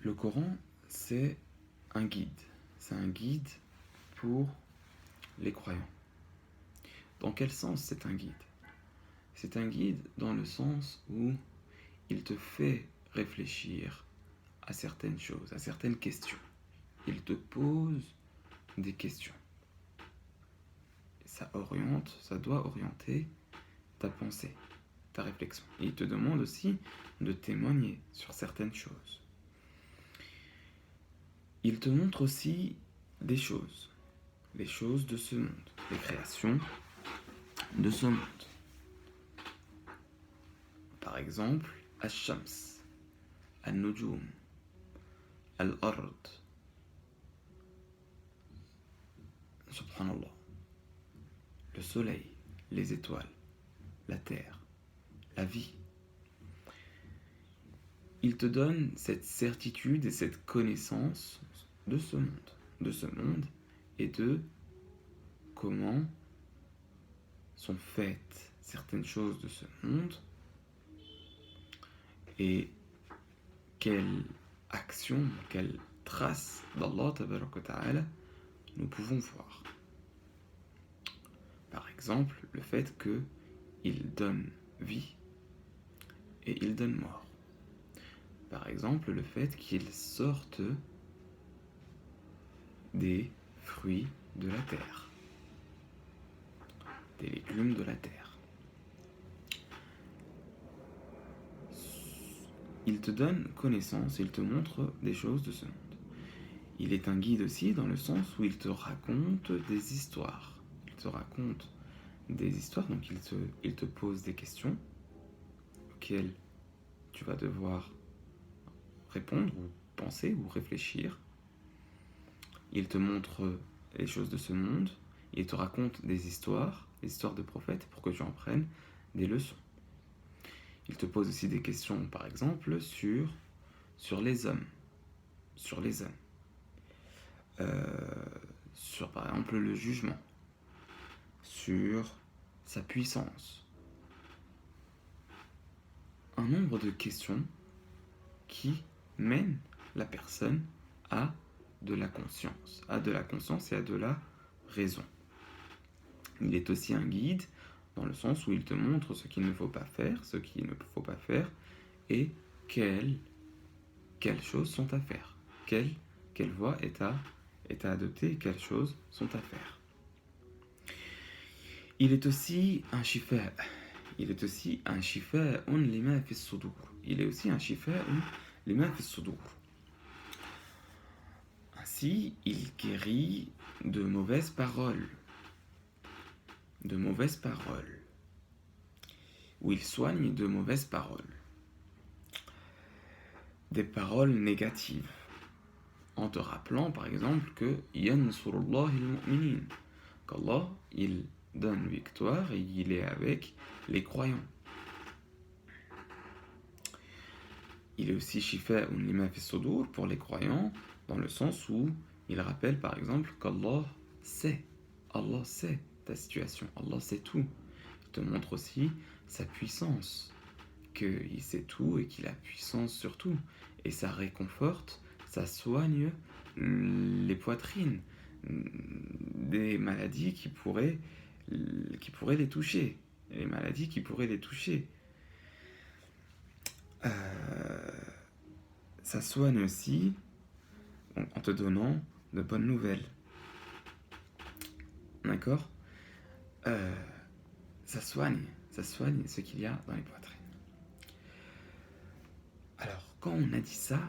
Le Coran, c'est un guide. C'est un guide pour les croyants. Dans quel sens c'est un guide? C'est un guide dans le sens où il te fait réfléchir à certaines choses, à certaines questions. Il te pose des questions. Ça doit orienter ta pensée, ta réflexion. Et il te demande aussi de témoigner sur certaines choses. Il te montre aussi des choses, les choses de ce monde, les créations de ce monde. Par exemple, Al-Shams, Al-Nujum, Al-Ard, Subhanallah, le soleil, les étoiles, la terre, la vie. Il te donne cette certitude et cette connaissance de ce monde et de comment sont faites certaines choses de ce monde et quelle action, quelle trace d'Allah Ta'ala nous pouvons voir. Par exemple, le fait qu'il donne vie et il donne mort. Par exemple, le fait qu'il sorte des fruits de la terre, des légumes de la terre. Il te donne connaissance, il te montre des choses de ce monde. Il est un guide aussi dans le sens où il te raconte des histoires. Il te raconte des histoires, donc il te pose des questions auxquelles tu vas devoir répondre ou penser ou réfléchir. Il te montre les choses de ce monde, il te raconte des histoires de prophètes pour que tu en prennes des leçons. Il te pose aussi des questions, par exemple, sur les hommes. Sur par exemple le jugement, sur sa puissance. Un nombre de questions qui mènent la personne à de la conscience, et à de la raison. Il est aussi un guide dans le sens où il te montre ce qu'il ne faut pas faire, et quelles choses sont à faire, quelle voie est à adopter et quelles choses sont à faire. Il est aussi un shifa. Il est aussi un shifa'un lima fi sudur. Il est aussi un shifa'un lima fi sudur. Ainsi, il guérit de mauvaises paroles. Ou il soigne de mauvaises paroles. Des paroles négatives. En te rappelant, par exemple, que yansurullah al-mu'minin. Qu'Allah, il donne victoire et il est avec les croyants. Il est aussi shifa'un lima fi sudur pour les croyants, dans le sens où il rappelle par exemple qu'Allah sait ta situation, Allah sait tout. Il te montre aussi sa puissance, qu'il sait tout et qu'il a puissance sur tout. Et ça réconforte, ça soigne les poitrines des maladies qui pourraient les toucher. Les maladies qui pourraient les toucher. Ça soigne aussi en te donnant de bonnes nouvelles. D'accord? Ça soigne ce qu'il y a dans les poitrines. Alors, quand on a dit ça,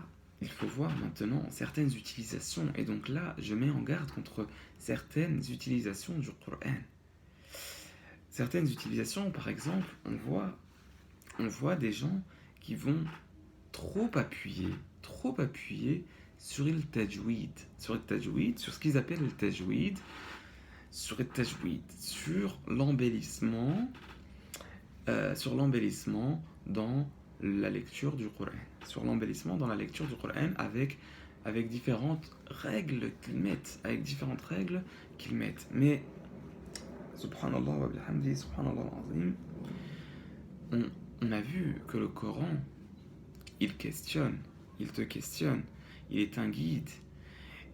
il faut voir maintenant certaines utilisations. Et donc là, je mets en garde contre certaines utilisations du Coran. Certaines utilisations, par exemple, on voit des gens qui vont trop appuyer sur le tajwid, sur ce qu'ils appellent le tajwid, sur l'embellissement dans la lecture du Coran, avec différentes règles qu'ils mettent, mais subhanallah wa bihamdi, subhanallah al-azim, on a vu que le Coran, il te questionne il est un guide.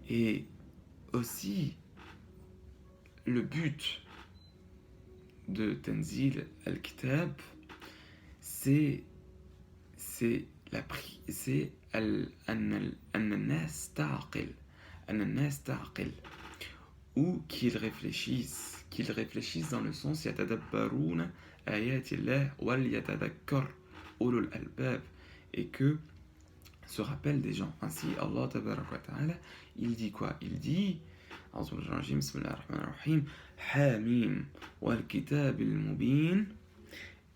Et aussi, le but de Tanzil al-Kitab, c'est الناس تعقل ou qu'ils réfléchissent dans le sens يتدبرون آيات الله وليتذكر أولو الألباب, et que se rappellent des gens. Ainsi, Allah tabaraka wa ta'ala, il dit quoi? Il dit Bismillahirrahmanirrahim, Hamim wal kitab al mubin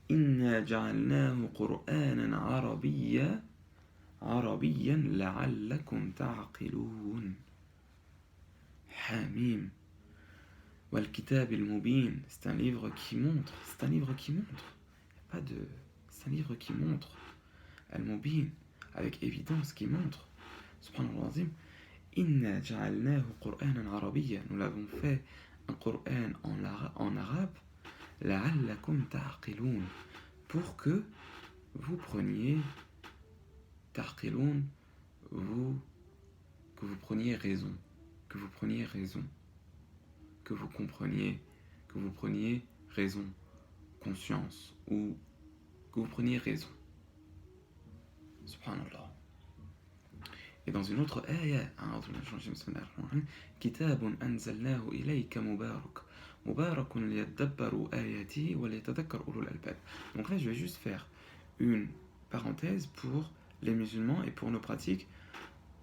inna ja'alnahu qur'anan arabiyyan la'allakum ta'qilun. Hamim wal kitab al mubin, c'est un livre qui montre, c'est un livre qui montre al mubin, avec évidence, qui montre, subhanallah azim, inna ja'alnahu qur'anan arabiyya, nous l'avons fait un Qur'an en arabe, la'allakum ta'qilun, pour que vous preniez ta'qilun, que vous preniez raison, que vous preniez raison, conscience, ou que vous preniez raison. Subhanallah. Et dans une autre ayah, Kitabun anzalnahu ilayka mubarakun liyadabbaru ayati wa liyatadhakkar ulul albab. Donc là, je vais juste faire une parenthèse pour les musulmans et pour nos pratiques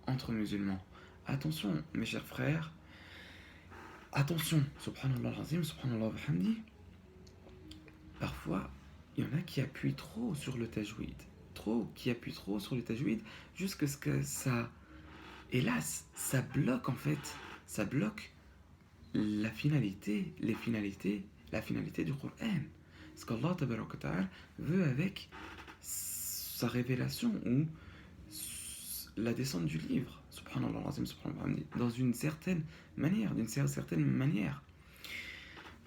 entre musulmans. Attention, mes chers frères, attention, subhanallah al-azim, subhanallah wa bihamdi. Parfois, il y en a qui appuient trop sur le tajwid. Jusqu'à ce que ça, hélas, ça bloque en fait, ça bloque la finalité du Coran. Ce qu'Allah tabaraka wa ta'ala veut avec sa révélation ou la descente du livre, subhanallah al-azim, subhanallah, dans une certaine manière,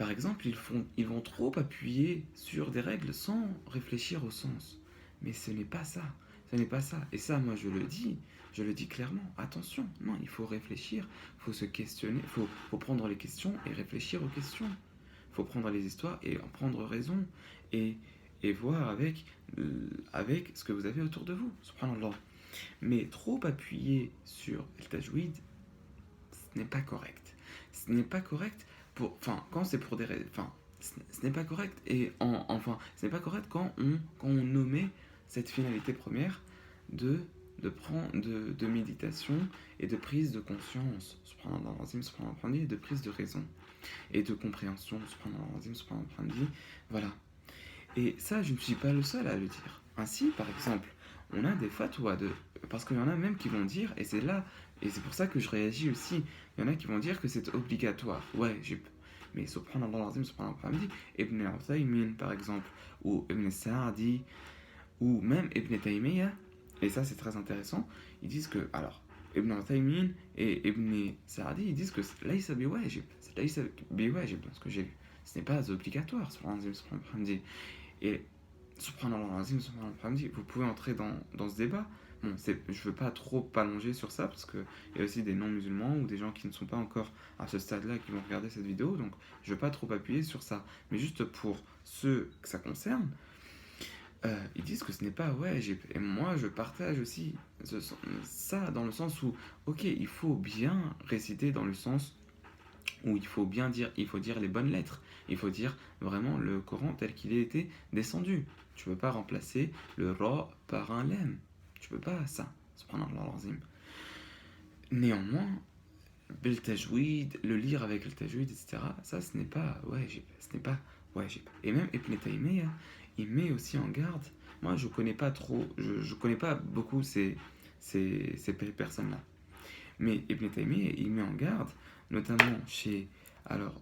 Par exemple, ils vont trop appuyer sur des règles sans réfléchir au sens. Mais ce n'est pas ça. Et ça, moi, je le dis clairement. Attention, non, il faut réfléchir, il faut se questionner, il faut prendre les questions et réfléchir aux questions. Il faut prendre les histoires et en prendre raison. Et voir avec ce que vous avez autour de vous, subhanallah. Mais trop appuyer sur le tajwid, ce n'est pas correct. Quand c'est pour des raisons... ce n'est pas correct. Ce n'est pas correct quand on nommait cette finalité première de méditation et de prise de conscience, subhanallah, de prise de raison et de compréhension, subhanallah, voilà. Et ça, je ne suis pas le seul à le dire. Ainsi, par exemple, on a des fatwas parce qu'il y en a même qui vont dire, et c'est pour ça que je réagis aussi, il y en a qui vont dire que c'est obligatoire. Ouais, mais subhanallah, subhanallah, Ibn al-Uthaymin, par exemple, ou Ibn Sa'di, ou même Ibn Taymiyyah, et ça c'est très intéressant, ils disent que, alors, Ibn Uthaymin et Ibn Sa'di, ils disent que laysa biwajib, dans ce que j'ai vu. Ce n'est pas obligatoire, subhanallah. Et subhanallah, vous pouvez entrer dans ce débat. Bon, je ne veux pas trop allonger sur ça, parce qu'il y a aussi des non-musulmans ou des gens qui ne sont pas encore à ce stade-là qui vont regarder cette vidéo, donc je ne veux pas trop appuyer sur ça. Mais juste pour ceux que ça concerne, ils disent que ce n'est pas wajib. Et moi, je partage aussi ça dans le sens où, ok, il faut bien réciter dans le sens où il faut dire les bonnes lettres. Il faut dire vraiment le Coran tel qu'il a été descendu. Tu ne peux pas remplacer le ra par un lem. Tu peux pas ça. Subhanallah al-azim. Néanmoins, le tajwid, le lire avec le tajwid, etc., ça, ce n'est pas wajib. Et même Ibn Taymiyyah, il met aussi en garde. Moi, je connais pas beaucoup ces personnes-là. Mais Ibn Taymiyyah, il met en garde, notamment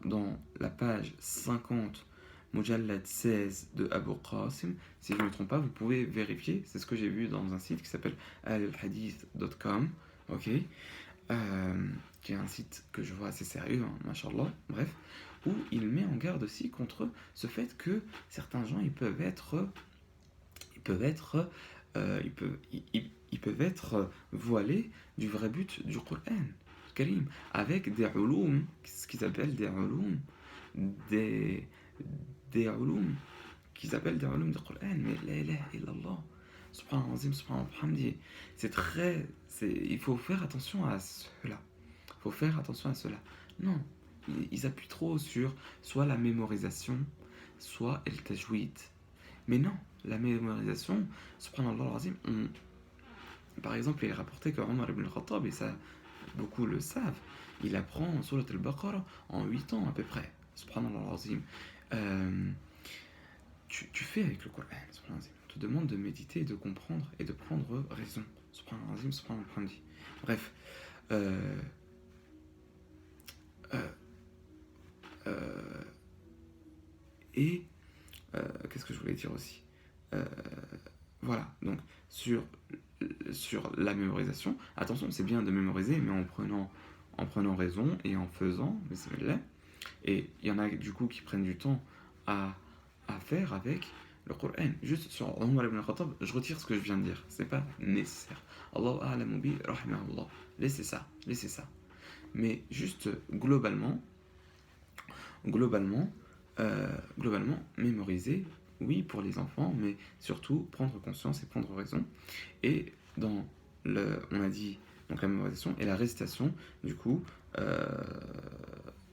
dans la page 50, Mujallad 16 de Abu Qasim, si je ne me trompe pas, vous pouvez vérifier, c'est ce que j'ai vu dans un site qui s'appelle alhadith.com, ok, qui est un site que je vois assez sérieux, hein, mashallah, bref, où il met en garde aussi contre ce fait que certains gens, ils peuvent ils peuvent être voilés du vrai but du Coran Karim, avec des ulum, ce qu'ils appellent des, des ulum, qu'ils appellent des ulum du Coran, mais la ilaha illallah, subhanallah azim, subhanallah hamdi. Il faut faire attention à cela. Il faut faire attention à cela. Non, ils appuient trop sur soit la mémorisation, soit el tajwid. Mais non, la mémorisation, subhanallah azim, par exemple, il est rapporté que Omar ibn Khattab, et ça beaucoup le savent, il apprend Surat al-Baqarah en 8 ans à peu près. Subhanallah azim. Euh, tu fais avec le Coran, subhanallah azim. On te demande de méditer, de comprendre et de prendre raison. Subhanallah azim, subhanallah hamdi. Bref. Euh, euh, euh, et qu'est-ce que je voulais dire aussi Euh, Voilà, donc sur la mémorisation, attention, c'est bien de mémoriser, mais en prenant raison et en faisant, bismillah. Et il y en a du coup qui prennent du temps à, à faire avec le Coran. Juste sur Omar ibn Khattab, je retire ce que je viens de dire, c'est pas nécessaire. Allahu a'lamu bi rahimahullah. Laissez ça, laissez ça. Mais juste globalement, globalement, mémoriser, oui, pour les enfants, mais surtout prendre conscience et prendre raison. Et on a dit, donc la mémorisation et la récitation, du coup,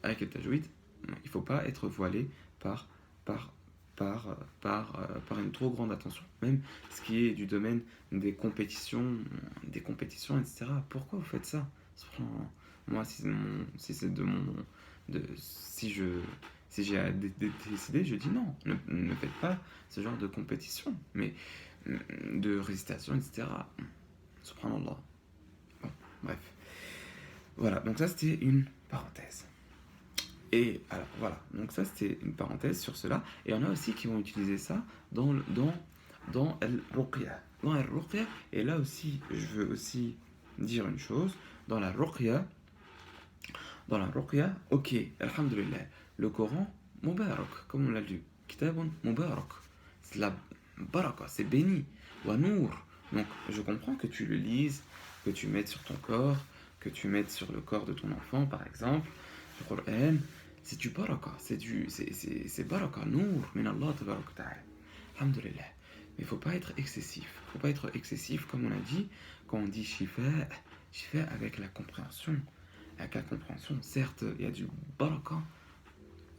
avec le tajwid, il ne faut pas être voilé par, par, par une trop grande attention. Même ce qui est du domaine des compétitions, etc. Pourquoi vous faites ça? Moi, si j'ai à décider, je dis non, ne faites pas ce genre de compétition, mais de récitation, etc. Subhanallah. Bon, bref. Voilà, donc ça c'était une parenthèse. Et alors voilà, donc ça c'était une parenthèse sur cela. Et il y en a aussi qui vont utiliser ça dans Al-Ruqya. Dans Al-Ruqya, et là aussi, je veux aussi dire une chose. Dans la Ruqya, ok, Alhamdulillah, le Coran, Mubarak, comme on l'a lu. Kitabun Mubarak. C'est la baraka, c'est béni. Wa nour. Donc je comprends que tu le lises, que tu mettes sur ton corps, que tu mettes sur le corps de ton enfant par exemple. Le Coran, c'est du baraka, c'est baraka, nour, min Allah tabarak ta'ala. Alhamdulillah. Mais il ne faut pas être excessif. Il ne faut pas être excessif, comme on a dit, quand on dit shifa avec la compréhension. Avec la compréhension, certes, il y a du baraka,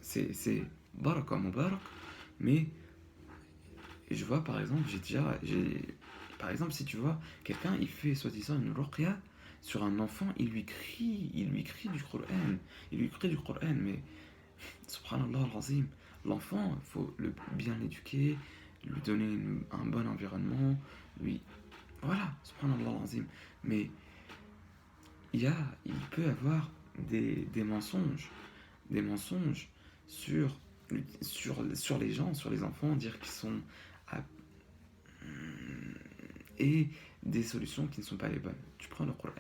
c'est baraka mubarak, mais je vois par exemple, par exemple, si tu vois quelqu'un, il fait soi-disant une ruqya sur un enfant, il lui crie du Coran, mais subhanallah al-azim, l'enfant, il faut bien l'éduquer, lui donner un bon environnement, voilà, subhanallah al-azim, mais il peut y avoir des mensonges sur, sur les gens, sur les enfants, dire qu'ils sont à- et des solutions qui ne sont pas les bonnes. Tu prends le Coran,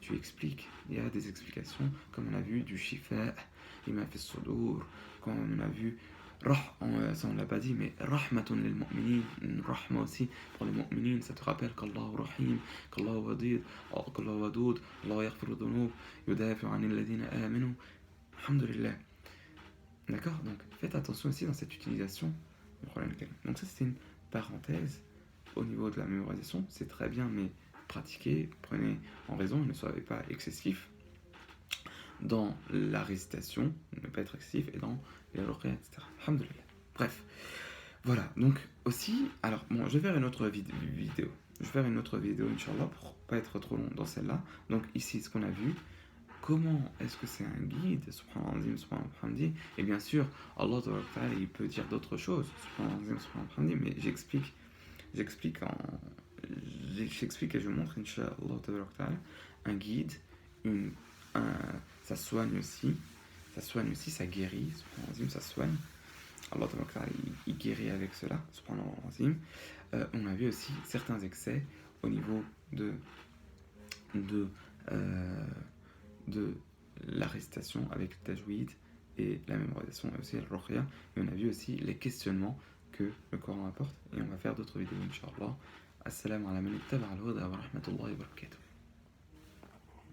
tu expliques, il y a des explications, comme on a vu du shifa, ima fi sudur, comme on a vu ça on l'a pas dit, mais rahmatun lil mu'minin, rahma aussi pour les mu'minin, ça te rappelle qu'Allah rahim, qu'Allah wadid, qu'Allah wadoud, Allah yaghfiru dhunub, yudafi anil ladina amanu. Alhamdulillah. D'accord. Donc faites attention aussi dans cette utilisation du Coran Karim. Donc ça c'était une parenthèse au niveau de la mémorisation, c'est très bien, mais pratiquez, prenez en raison, ne soyez pas excessif dans la récitation, ne pas être excessif, et dans les ruqya, etc. Alhamdulillah. Bref, voilà. Donc aussi, alors bon, je vais faire une autre vidéo. Je vais faire une autre vidéo, Inch'Allah, pour pas être trop long dans celle-là. Donc ici, ce qu'on a vu, comment est-ce que c'est un guide, subhanallah, subhanallah, et bien sûr, Allah il peut dire d'autres choses, subhanallah, subhanallah, mais j'explique et je montre, Inch'Allah, un guide, un, ça soigne aussi, ça guérit, subhanallah, ça soigne. Allah il guérit avec cela, subhanallah. On a vu aussi certains excès au niveau de, euh, de la récitation avec le tajwid et la mémorisation et aussi le ruqya. Et on a vu aussi les questionnements que le Coran apporte. Et on va faire d'autres vidéos, Inch'Allah, Assalamu ala man ittaba al-huda wa rahmatullahi wa barakatuh.